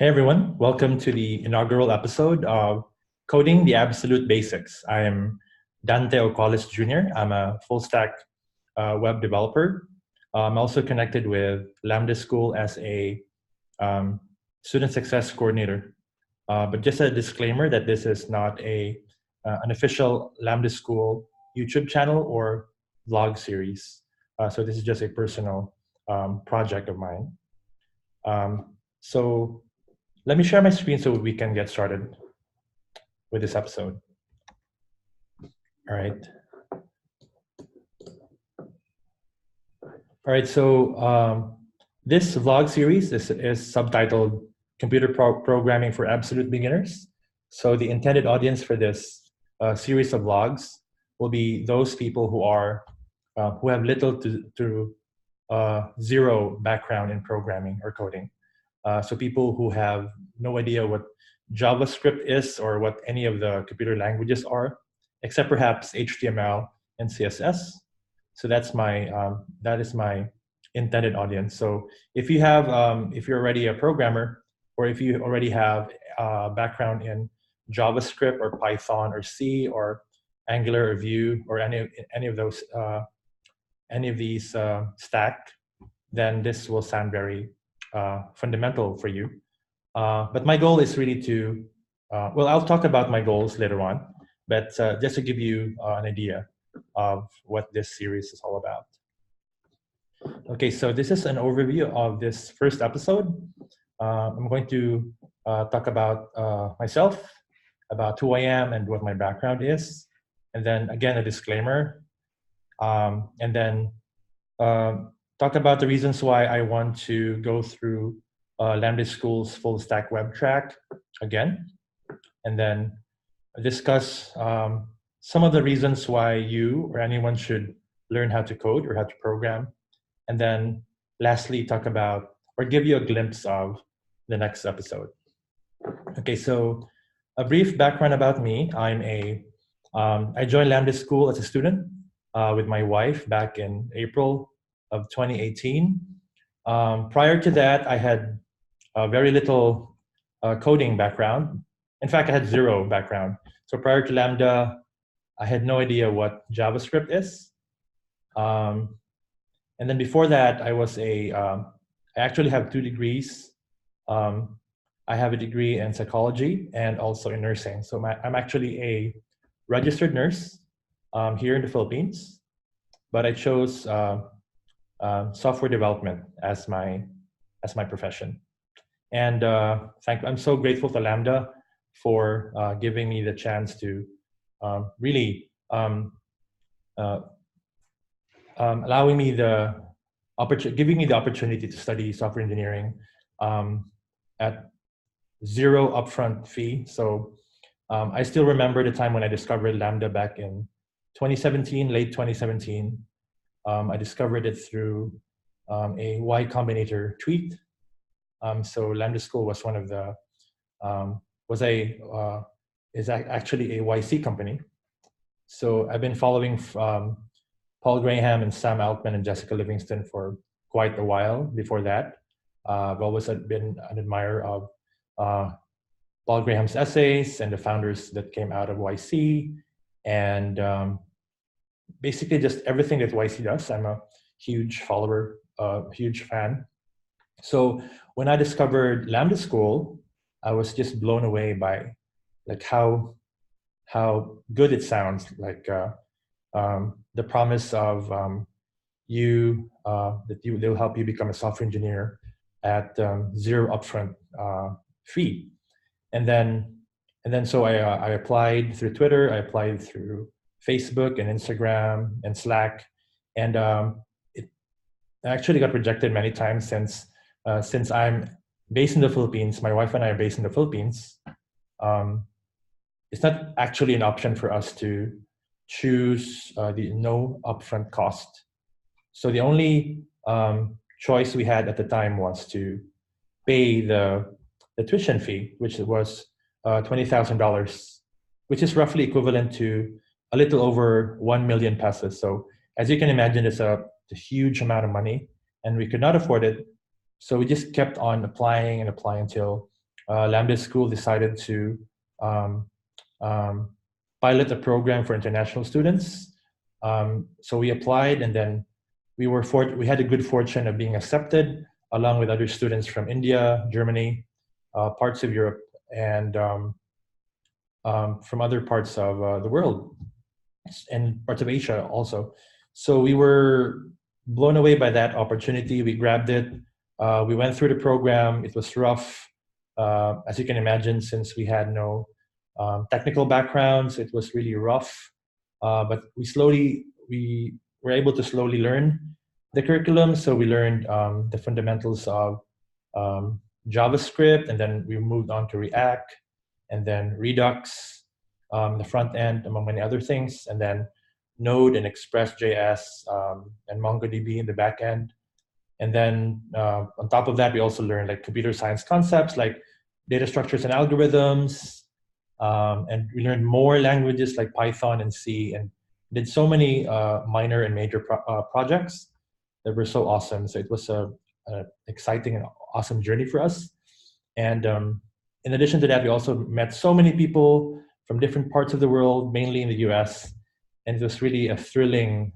Hey everyone, welcome to the inaugural episode of Coding the Absolute Basics. I am Dante Oqualis Jr. I'm a full stack web developer. I'm also connected with Lambda School as a student success coordinator. But just a disclaimer that this is not an official Lambda School YouTube channel or vlog series. So this is just a personal project of mine. So let me share my screen so we can get started with this episode. All right. So this vlog series is subtitled Computer Programming for Absolute Beginners. So the intended audience for this series of vlogs will be those people who have little to zero background in programming or coding. So people who have no idea what JavaScript is or what any of the computer languages are, except perhaps HTML and CSS. So that is my intended audience. So if you're already a programmer, or if you already have a background in JavaScript or Python or C or Angular or Vue or any of these stack, then this will sound very fundamental for you. But my goal is really to, I'll talk about my goals later on, but just to give you an idea of what this series is all about. Okay, so this is an overview of this first episode. I'm going to talk about myself, about who I am and what my background is, and then again, a disclaimer, and then talk about the reasons why I want to go through Lambda School's full stack web track again, and then discuss some of the reasons why you or anyone should learn how to code or how to program, and then lastly talk about or give you a glimpse of the next episode. Okay, so a brief background about me. I joined Lambda School as a student with my wife back in April of 2018. Prior to that, I had very little coding background. In fact, I had zero background. So prior to Lambda, I had no idea what JavaScript is. And then before that, I actually have 2 degrees. I have a degree in psychology and also in nursing. So I'm actually a registered nurse here in the Philippines, but I chose software development as my profession. And I'm so grateful to Lambda for giving me the chance to giving me the opportunity to study software engineering at zero upfront fee. So I still remember the time when I discovered Lambda back in 2017, late 2017. I discovered it through a Y Combinator tweet. So Lambda School was one of the is actually a YC company. So I've been following Paul Graham and Sam Altman and Jessica Livingston for quite a while before that. I've always been an admirer of Paul Graham's essays and the founders that came out of YC, and basically just everything that YC does. I'm a huge follower, huge fan. So when I discovered Lambda School, I was just blown away by like how good it sounds. Like the promise of they'll help you become a software engineer at zero upfront fee, and then so I applied through Twitter, I applied through Facebook and Instagram and Slack, and it actually got rejected many times since I'm based in the Philippines. My wife and I are based in the Philippines. It's not actually an option for us to choose the no upfront cost. So the only choice we had at the time was to pay the tuition fee, which was $20,000, which is roughly equivalent to a little over 1 million pesos. So as you can imagine, it's a huge amount of money, and we could not afford it. So we just kept on applying and applying until Lambda School decided to um, um, pilot a program for international students. So we applied, and then we had the good fortune of being accepted along with other students from India, Germany, parts of Europe, and from other parts of the world and parts of Asia also. So we were blown away by that opportunity. We grabbed it. We went through the program. It was rough, as you can imagine, since we had no technical backgrounds. It was really rough, but we were able to slowly learn the curriculum. So we learned the fundamentals of um, JavaScript, and then we moved on to React, and then Redux, the front end, among many other things, and then Node and Express.js and MongoDB in the back end. And then on top of that, we also learned like computer science concepts like data structures and algorithms. And we learned more languages like Python and C, and did so many minor and major projects that were so awesome. So it was a exciting and awesome journey for us. And in addition to that, we also met so many people from different parts of the world, mainly in the US. And it was really a thrilling,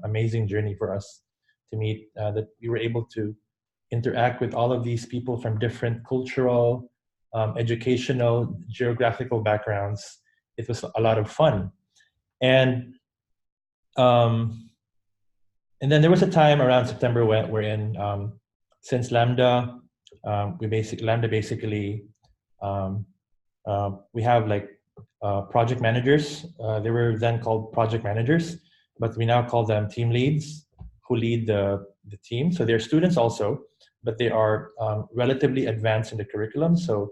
amazing journey for us to meet, that we were able to interact with all of these people from different cultural, educational, geographical backgrounds. It was a lot of fun. And um, and then there was a time around September wherein since Lambda, Lambda basically, we have like project managers. They were then called project managers, but we now call them team leads who lead the team. So they're students also, but they are relatively advanced in the curriculum. So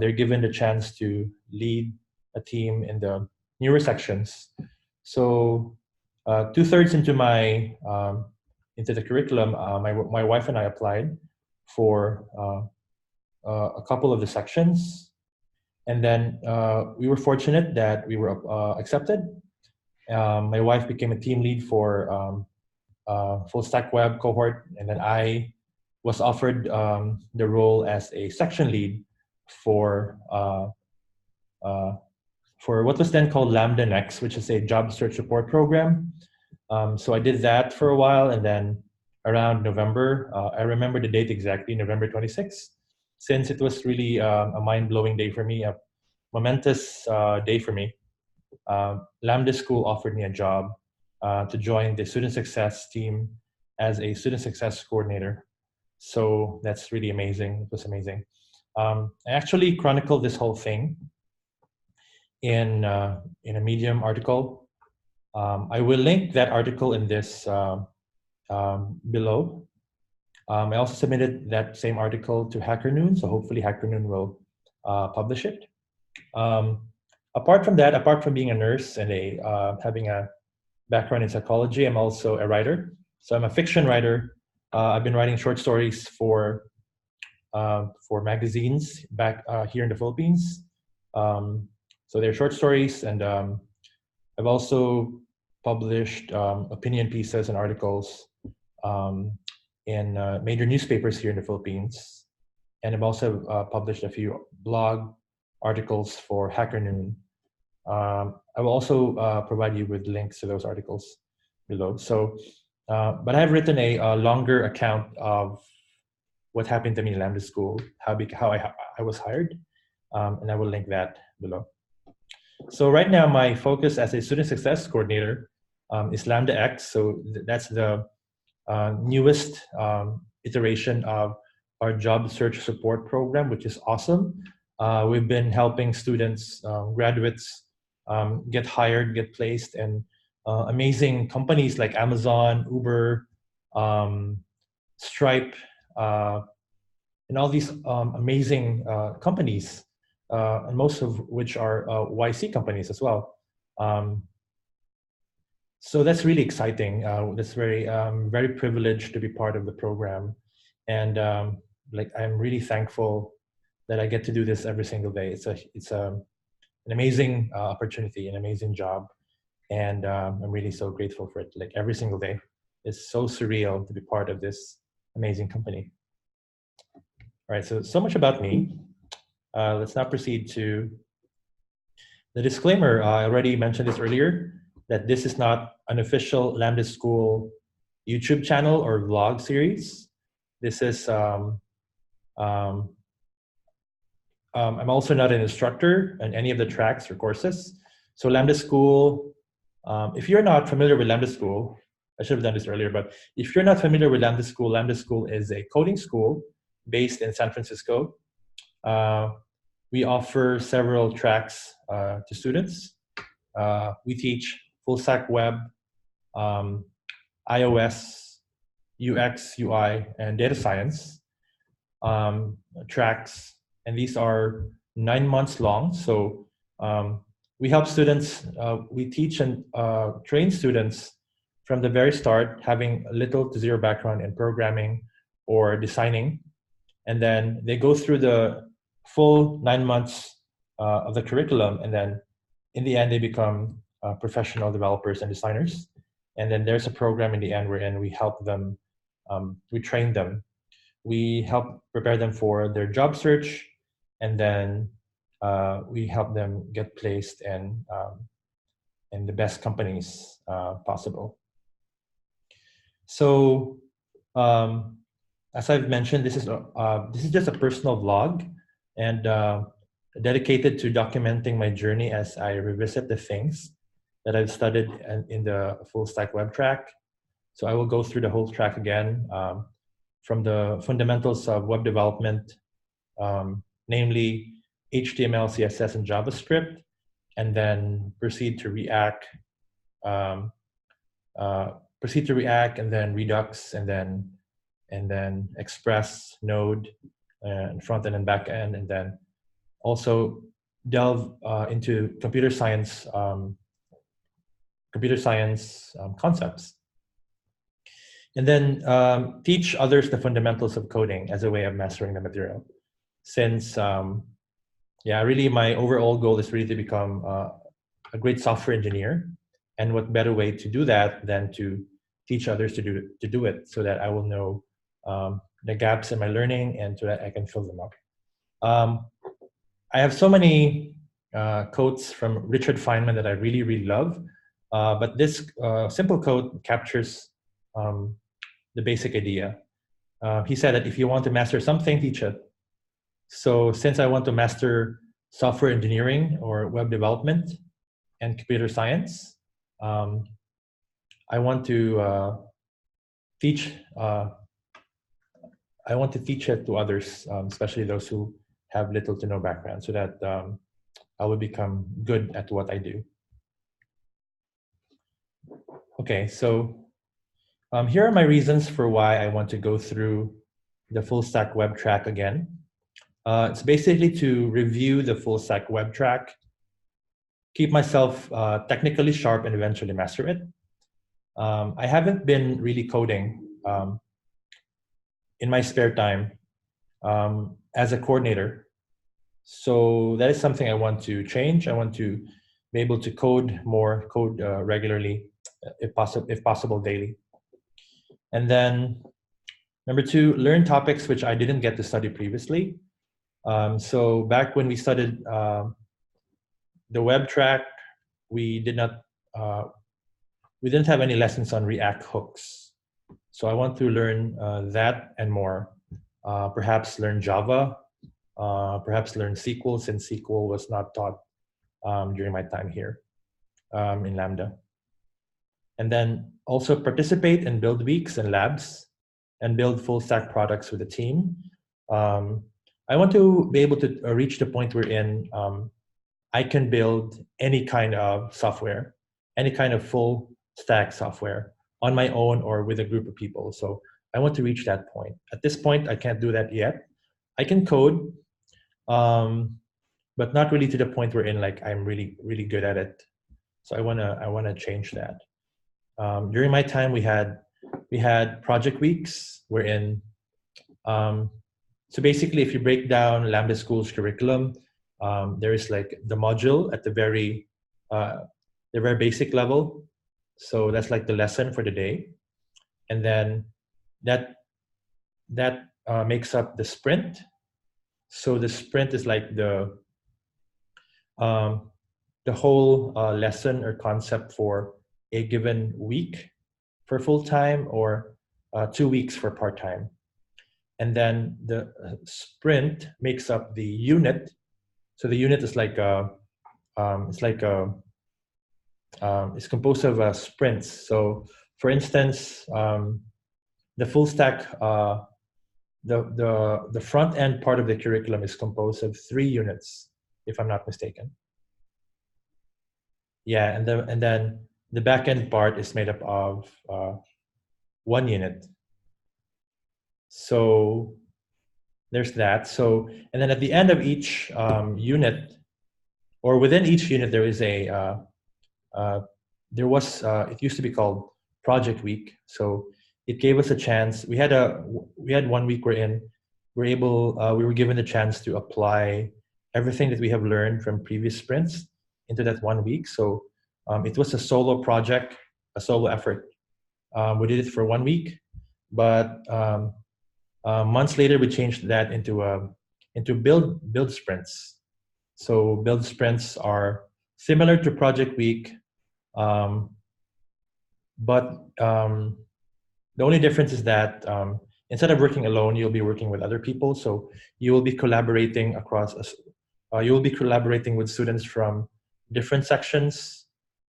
they're given the chance to lead a team in the newer sections. So 2/3 into the curriculum, my wife and I applied for a couple of the sections, and then we were fortunate that we were accepted. My wife became a team lead for full stack web cohort, and then I was offered the role as a section lead for what was then called Lambda Next, which is a job search support program. So I did that for a while, and then around November, I remember the date exactly, November 26th, since it was really a mind-blowing day for me, a momentous day for me. Lambda School offered me a job to join the student success team as a student success coordinator. So that's really amazing. It was amazing. I actually chronicled this whole thing in a Medium article. I will link that article in this below. I also submitted that same article to HackerNoon, so hopefully HackerNoon will publish it. Apart from that, apart from being a nurse and having a background in psychology, I'm also a writer. So I'm a fiction writer. I've been writing short stories for magazines back here in the Philippines. So they're short stories, and I've also published opinion pieces and articles in major newspapers here in the Philippines. And I've also published a few blog articles for HackerNoon. I will also provide you with links to those articles below. So, but I've written a longer account of what happened to me in Lambda School, how I was hired, and I will link that below. So right now, my focus as a student success coordinator is Lambda X. So that's the newest iteration of our job search support program, which is awesome. We've been helping students, graduates, get hired, get placed, and amazing companies like Amazon, Uber, Stripe, and all these amazing companies, and most of which are YC companies as well. So that's really exciting. That's very privileged to be part of the program, and like I'm really thankful that I get to do this every single day. It's an amazing opportunity, an amazing job, and I'm really so grateful for it. Like every single day, it's so surreal to be part of this amazing company. All right, so much about me. let's now proceed to the disclaimer. I already mentioned this earlier, that this is not an official Lambda School YouTube channel or vlog series. This is, I'm also not an instructor in any of the tracks or courses. So Lambda School, if you're not familiar with Lambda School, I should have done this earlier, but if you're not familiar with Lambda School is a coding school based in San Francisco. We offer several tracks to students. We teach full stack web, iOS, UX, UI, and data science tracks, and these are 9 months long. So we help students, we teach and train students from the very start, having little to zero background in programming or designing. And then they go through the full 9 months of the curriculum. And then in the end, they become professional developers and designers. And then there's a program in the end wherein we help them, we train them. We help prepare them for their job search, and then we help them get placed in the best companies possible. So, as I've mentioned, this is just a personal vlog, and dedicated to documenting my journey as I revisit the things that I've studied in the full stack web track. So I will go through the whole track again, from the fundamentals of web development, namely HTML, CSS, and JavaScript, and then proceed to React, and then Redux, and then Express, Node, and front end and back end, and then also delve into computer science concepts. And then teach others the fundamentals of coding as a way of mastering the material. Since, really my overall goal is really to become a great software engineer. And what better way to do that than to teach others to do it, so that I will know the gaps in my learning and so that I can fill them up. I have so many quotes from Richard Feynman that I really, really love. But this simple quote captures the basic idea. He said that if you want to master something, teach it. So since I want to master software engineering or web development and computer science, I want to teach it to others, especially those who have little to no background, so that I will become good at what I do. Okay, so here are my reasons for why I want to go through the full stack web track again. It's basically to review the full stack web track, keep myself technically sharp, and eventually master it. I haven't been really coding in my spare time as a coordinator. So that is something I want to change. I want to be able to code regularly, if possible daily. And then number 2, learn topics which I didn't get to study previously. So back when we studied the web track, we didn't have any lessons on React hooks. So I want to learn that and more. Perhaps learn Java, perhaps learn SQL, since SQL was not taught during my time here in Lambda. And then also participate in build weeks and labs and build full stack products with a team. I want to be able to reach the point wherein I can build any kind of software, any kind of full stack software on my own or with a group of people. So I want to reach that point. At this point, I can't do that yet. I can code, but not really to the point wherein like I'm really, really good at it. So I wanna change that. During my time, we had project weeks wherein, so basically, if you break down Lambda School's curriculum, there is like the module at the very basic level. So that's like the lesson for the day, and then that makes up the sprint. So the sprint is like um, the whole lesson or concept for a given week for full-time, or 2 weeks for part-time. And then the sprint makes up the unit. So the unit is like it's composed of sprints. So for instance, the full stack, the front end part of the curriculum is composed of 3 units, if I'm not mistaken. Yeah, and then the back end part is made up of 1 unit. So there's that. So, and then at the end of each unit, or within each unit, there is it used to be called Project Week. So it gave us a chance. We had 1 week we were given the chance to apply everything that we have learned from previous sprints into that 1 week. So it was a solo project, a solo effort. We did it for 1 week, but months later we changed that into build sprints. So build sprints are similar to Project Week, but the only difference is that instead of working alone, you'll be working with other people. So you will be collaborating you will be collaborating with students from different sections,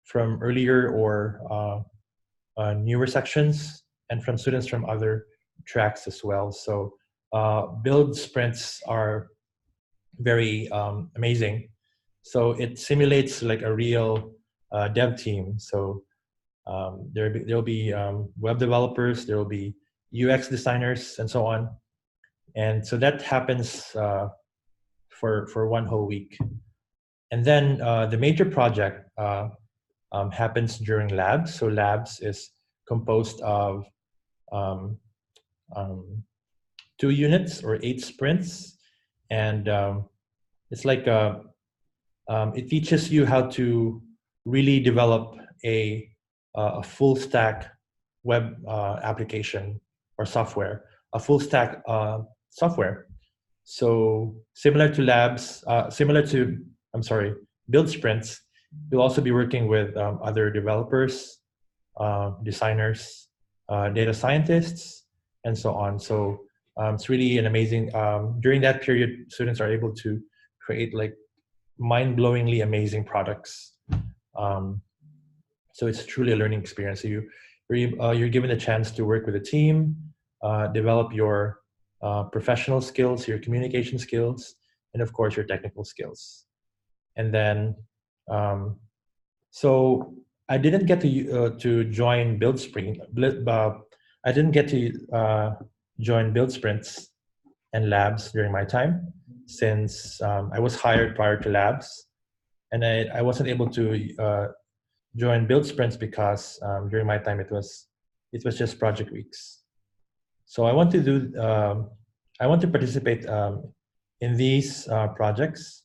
from earlier or newer sections, and from students from other tracks as well. So build sprints are very amazing. So it simulates like a real dev team. So there'll be web developers, there will be UX designers, and so on. And so that happens for 1 whole week. And then the major project happens during labs. So labs is composed of um, um, 2 units or 8 sprints, and it's like it teaches you how to really develop a full stack web application or software, a full stack software. So similar to labs, build sprints, you'll also be working with other developers, designers, data scientists, and so on. So it's really an amazing, during that period, students are able to create like mind-blowingly amazing products. So it's truly a learning experience. So you're given a chance to work with a team, develop your professional skills, your communication skills, and of course your technical skills. And then, so I didn't get to join Build Sprint. I didn't get to join Build Sprints and labs during my time, since I was hired prior to labs, and I wasn't able to join build sprints because during my time it was just project weeks. So I want to participate in these projects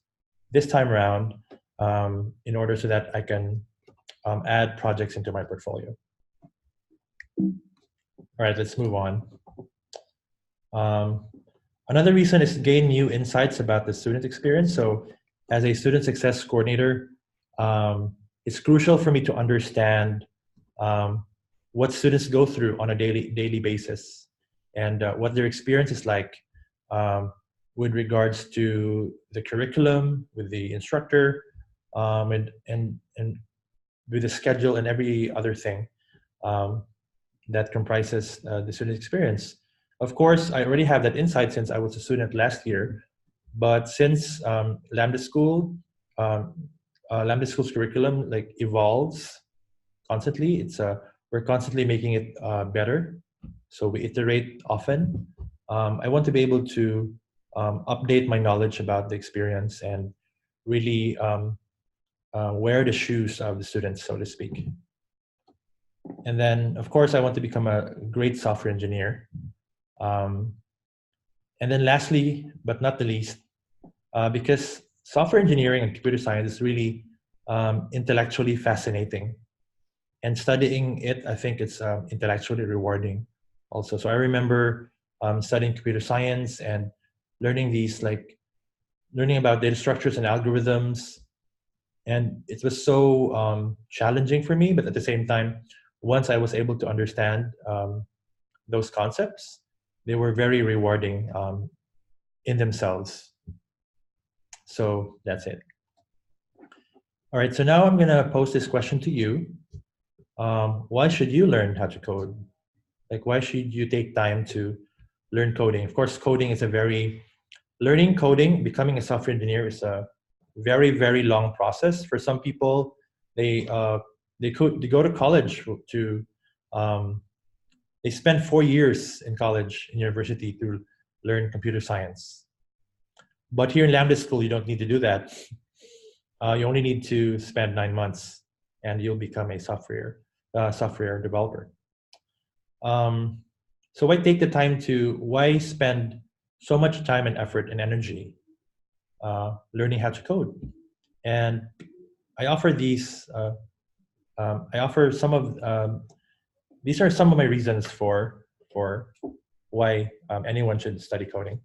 this time around in order so that I can add projects into my portfolio. All right, let's move on. Another reason is to gain new insights about the student experience. So as a student success coordinator, it's crucial for me to understand what students go through on a daily basis, and what their experience is like with regards to the curriculum, with the instructor, and with the schedule and every other thing that comprises the student experience. Of course, I already have that insight since I was a student last year, but since Lambda School's curriculum like evolves constantly, we're constantly making it better. So we iterate often. I want to be able to update my knowledge about the experience and really wear the shoes of the students, so to speak. And then, of course, I want to become a great software engineer. And then lastly, but not the least, because software engineering and computer science is really intellectually fascinating. And studying it, I think it's intellectually rewarding also. So I remember studying computer science and learning these like learning about data structures and algorithms. And it was so challenging for me, but at the same time, once I was able to understand those concepts, they were very rewarding in themselves. So that's it. All right, so now I'm gonna pose this question to you. Why should you learn how to code? Like, why should you take time to learn coding? Of course, learning coding, becoming a software engineer is a very, very long process. For some people, they go to college to, they spend 4 years in college, in university, to learn computer science. But here in Lambda School, you don't need to do that. You only need to spend 9 months, and you'll become a software developer. So why spend so much time and effort and energy learning how to code? And I offer these. I offer some of these are some of my reasons for why anyone should study coding.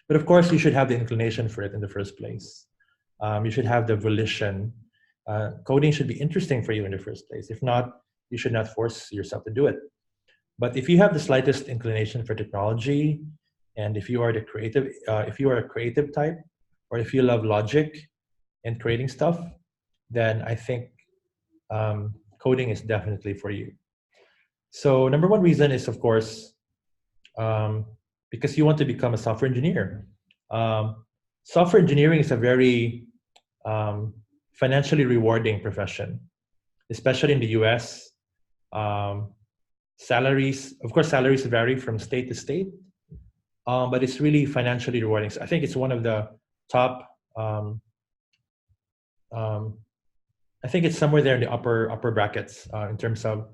But of course, you should have the inclination for it in the first place. You should have the volition. Coding should be interesting for you in the first place. If not, you should not force yourself to do it. But if you have the slightest inclination for technology, and if you are a creative type, or if you love logic and creating stuff, then I think coding is definitely for you. So number one reason is, of course, because you want to become a software engineer. Software engineering is a very financially rewarding profession, especially in the US. Salaries vary from state to state, but it's really financially rewarding. So I think it's one of the top. I think it's somewhere there in the upper brackets in terms of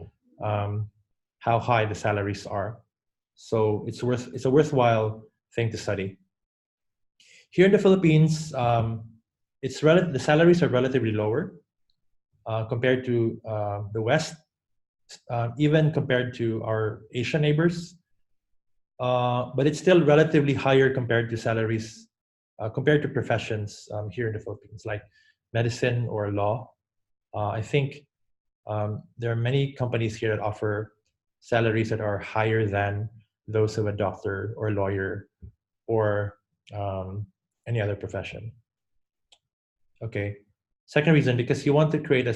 how high the salaries are. So it's a worthwhile thing to study. Here in the Philippines, the salaries are relatively lower compared to the West, even compared to our Asian neighbors. But it's still relatively higher compared to salaries, compared to professions here in the Philippines, like medicine or law. I think there are many companies here that offer salaries that are higher than those of a doctor or lawyer or any other profession. Okay. Second reason, because you want to create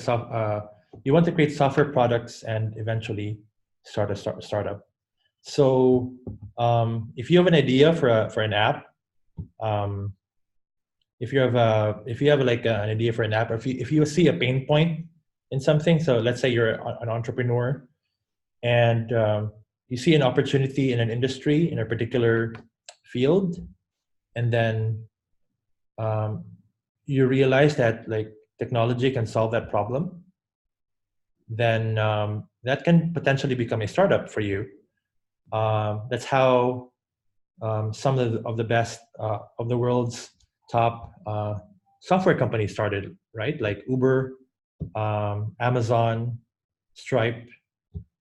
software products and eventually start a startup. So if you have an idea for an app, if you have an idea for an app, or if you see a pain point in something, so let's say you're an entrepreneur and you see an opportunity in an industry in a particular field, and then you realize that like technology can solve that problem, then that can potentially become a startup for you. That's how some of the best of the world's top software companies started, right? Like Uber, Amazon, Stripe.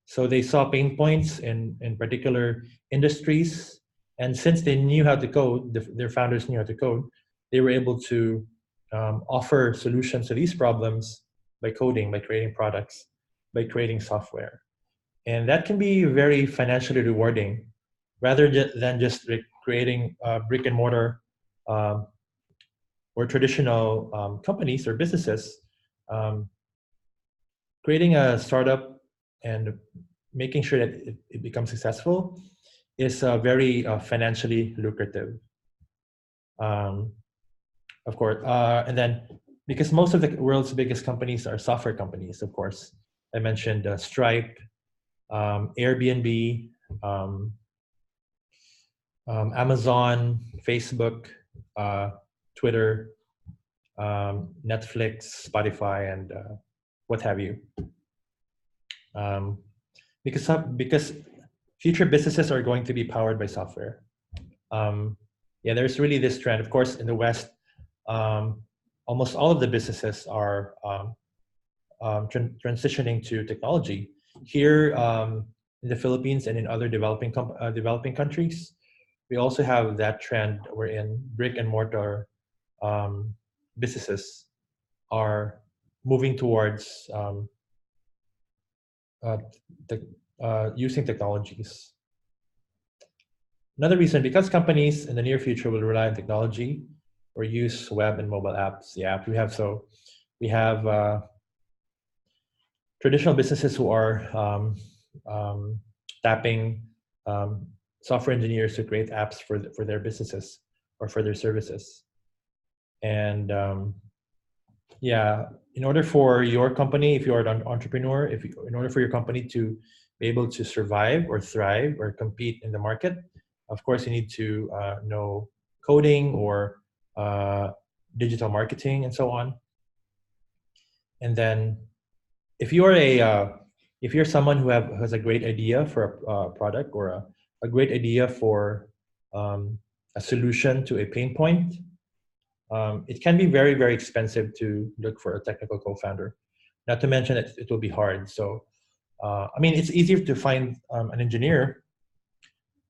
So they saw pain points in particular industries, and since they knew how to code, their founders knew how to code, they were able to offer solutions to these problems by coding, by creating products, by creating software. And that can be very financially rewarding, rather than just creating brick and mortar or traditional companies or businesses. Creating a startup and making sure that it becomes successful is very financially lucrative. Of course, and then because most of the world's biggest companies are software companies, of course. I mentioned Stripe, Airbnb, Amazon, Facebook, Twitter, Netflix, Spotify, and what have you. Because future businesses are going to be powered by software. Yeah, there's really this trend. Of course, in the West, almost all of the businesses are transitioning to technology. Here in the Philippines and in other developing countries, we also have that trend wherein brick and mortar businesses are moving towards uh, using technologies. Another reason, because companies in the near future will rely on technology or use web and mobile apps. Yeah, we have traditional businesses who are tapping um, software engineers to create apps for their businesses or for their services. And yeah, in order for your company, if you are an entrepreneur, in order for your company to be able to survive or thrive or compete in the market, of course, you need to know coding or digital marketing and so on. And then, if you're if you're someone who has a great idea for a product or a great idea for a solution to a pain point, it can be very, very expensive to look for a technical co-founder. Not to mention it will be hard. So, I mean, it's easier to find an engineer,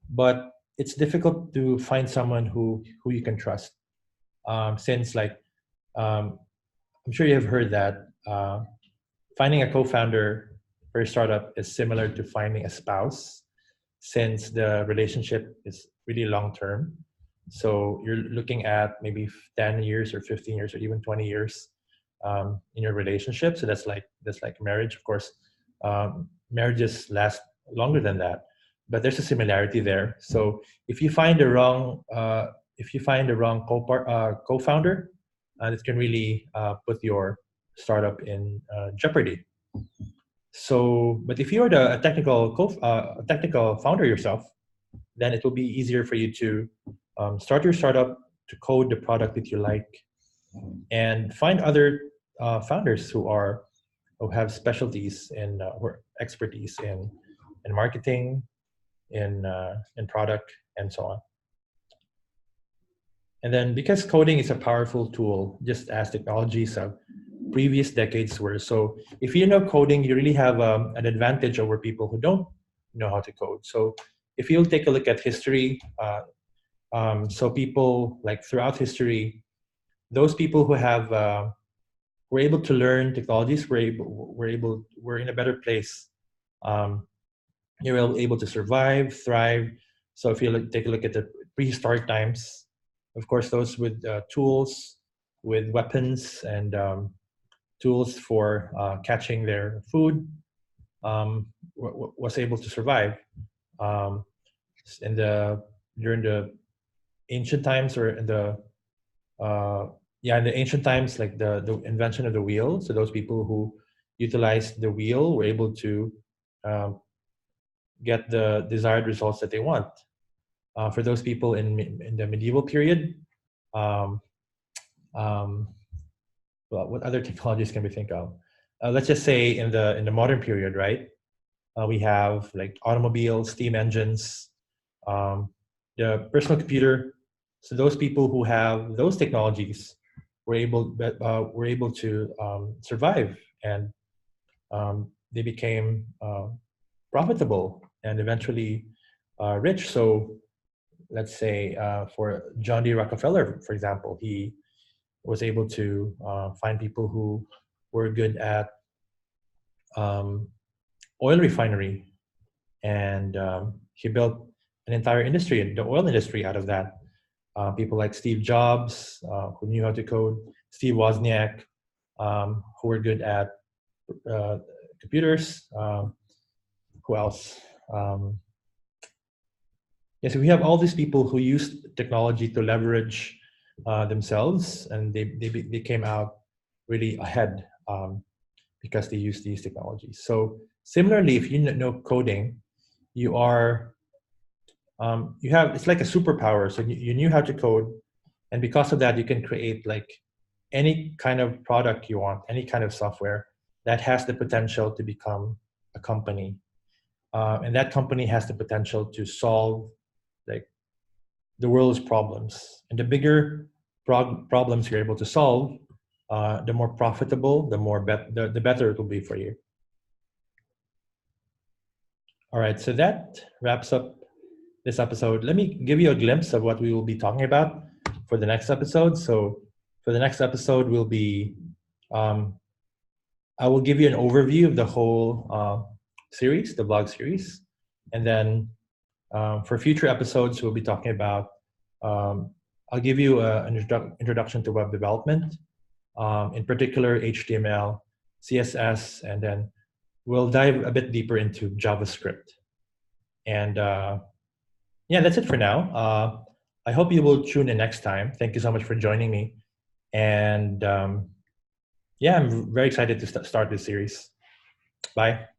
but it's difficult to find someone who you can trust. Since, like, I'm sure you have heard that finding a co-founder for a startup is similar to finding a spouse, since the relationship is really long term. So you're looking at maybe 10 years or 15 years or even 20 years in your relationship. So that's like marriage. Of course, marriages last longer than that, but there's a similarity there. So if you find the wrong co-founder, it can really put your startup in jeopardy. So, but if you're a a technical founder yourself, then it will be easier for you to start your startup, to code the product that you like, and find other founders who have specialties or expertise in marketing, in product, and so on. And then, because coding is a powerful tool, just as technologies of previous decades were. So if you know coding, you really have an advantage over people who don't know how to code. So if you'll take a look at history, so people, like, throughout history, those people who have were able to learn technologies were in a better place. You're able to survive, thrive. So if you take a look at the prehistoric times, of course, those with tools, with weapons, and tools for catching their food, was able to survive. Um, in the During the ancient times, or in the ancient times, like the invention of the wheel. So those people who utilized the wheel were able to um, get the desired results that they want. For those people in the medieval period, um, um, well, what other technologies can we think of? Let's just say in the modern period, right? We have like automobiles, steam engines, the personal computer. So those people who have those technologies were able to survive, and they became profitable and eventually rich. So let's say for John D. Rockefeller, for example, he was able to find people who were good at oil refinery, and he built an entire industry, the oil industry, out of that. People like Steve Jobs, who knew how to code, Steve Wozniak, who were good at computers. Who else? Yes, we have all these people who use technology to leverage themselves, and they came out really ahead because they use these technologies. So similarly, if you know coding, you have, it's like a superpower. So you knew how to code, and because of that, you can create like any kind of product you want, any kind of software that has the potential to become a company, and that company has the potential to solve like the world's problems. And the bigger problems you're able to solve, the more profitable, the better it will be for you. All right, so that wraps up this episode. Let me give you a glimpse of what we will be talking about for the next episode. So for the next episode, we'll be, I will give you an overview of the whole series, the blog series. And then for future episodes, we'll be talking about, I'll give you an introduction to web development, in particular HTML, CSS, and then we'll dive a bit deeper into JavaScript. And yeah, that's it for now. I hope you will tune in next time. Thank you so much for joining me. And yeah, I'm very excited to start this series. Bye.